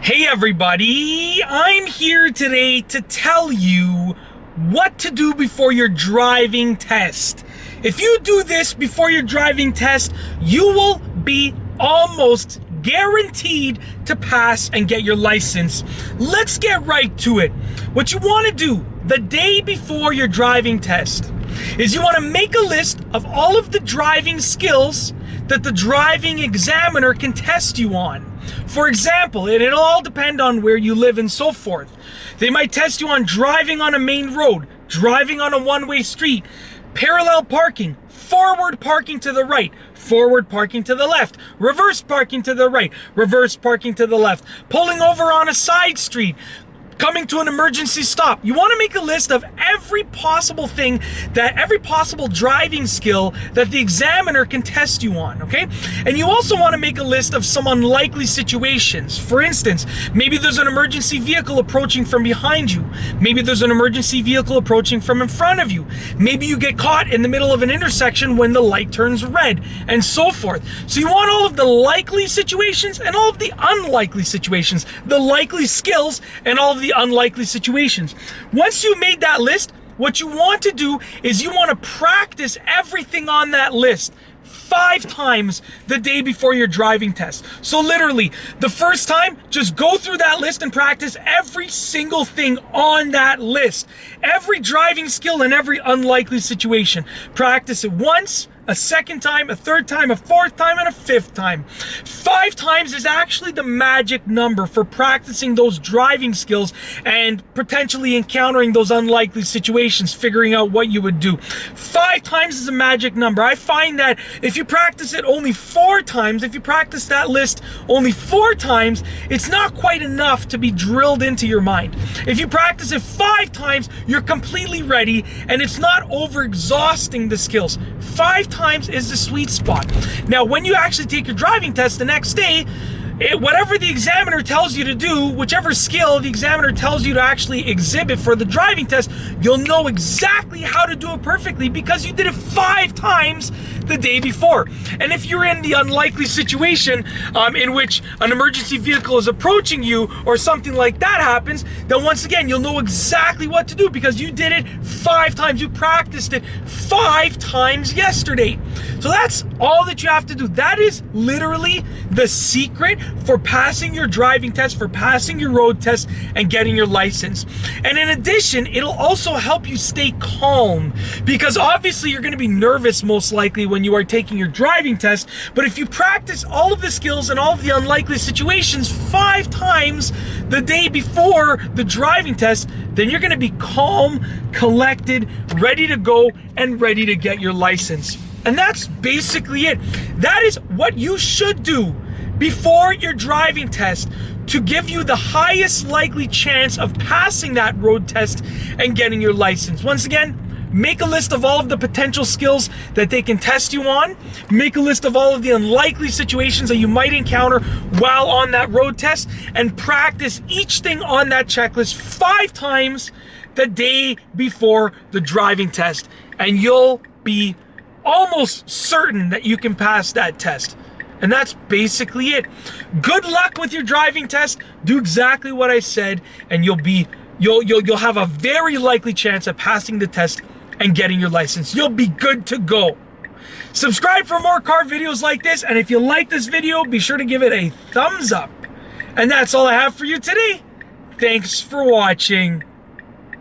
Hey everybody, I'm here today to tell you what to do before your driving test. If you do this before your driving test, you will be almost guaranteed to pass and get your license. Let's get right to it. What you want to do the day before your driving test is you want to make a list of all of the driving skills that the driving examiner can test you on. For example, it'll all depend on where you live and so forth. They might test you on driving on a main road, driving on a one-way street, parallel parking, forward parking to the right, forward parking to the left, reverse parking to the right, reverse parking to the left, pulling over on a side street, coming to an emergency stop. You want to make a list of every possible thing, every possible driving skill that the examiner can test you on, okay? And you also want to make a list of some unlikely situations. For instance, maybe there's an emergency vehicle approaching from behind you. Maybe there's an emergency vehicle approaching from in front of you. Maybe you get caught in the middle of an intersection when the light turns red, and so forth. So you want all of the likely situations and all of the unlikely situations, the likely skills and all of the unlikely situations. Once you made that list, what you want to do is you want to practice everything on that list 5 times the day before your driving test. So literally, the first time, just go through that list and practice every single thing on that list. Every driving skill and every unlikely situation. Practice it once, a second time, a third time, a fourth time, and a fifth time. 5 times is actually the magic number for practicing those driving skills and potentially encountering those unlikely situations, figuring out what you would do. 5 times is a magic number. I find that if you practice it only 4 times, if you practice that list only 4 times, it's not quite enough to be drilled into your mind. If you practice it 5 times, you're completely ready and it's not over-exhausting the skills. 5 times is the sweet spot. Now, when you actually take your driving test the next day, whatever the examiner tells you to do, whichever skill the examiner tells you to actually exhibit for the driving test, you'll know exactly how to do it perfectly because you did it 5 times the day before. And if you're in the unlikely situation in which an emergency vehicle is approaching you or something like that happens, then once again, you'll know exactly what to do because you did it 5 times. You practiced it 5 times yesterday. So that's all that you have to do. That is literally the secret for passing your driving test, for passing your road test, and getting your license. And in addition, it'll also help you stay calm because obviously you're going to be nervous most likely when you are taking your driving test. But if you practice all of the skills and all of the unlikely situations 5 times the day before the driving test, then you're going to be calm, collected, ready to go, and ready to get your license. And that's basically it. That is what you should do before your driving test to give you the highest likely chance of passing that road test and getting your license. Once again, make a list of all of the potential skills that they can test you on. Make a list of all of the unlikely situations that you might encounter while on that road test, and practice each thing on that checklist 5 times the day before the driving test, and you'll be almost certain that you can pass that test. And that's basically it. Good luck with your driving test. Do exactly what I said, and you'll have a very likely chance of passing the test and getting your license. You'll be good to go. Subscribe for more car videos like this, and if you like this video, be sure to give it a thumbs up. And that's all I have for you today. Thanks for watching.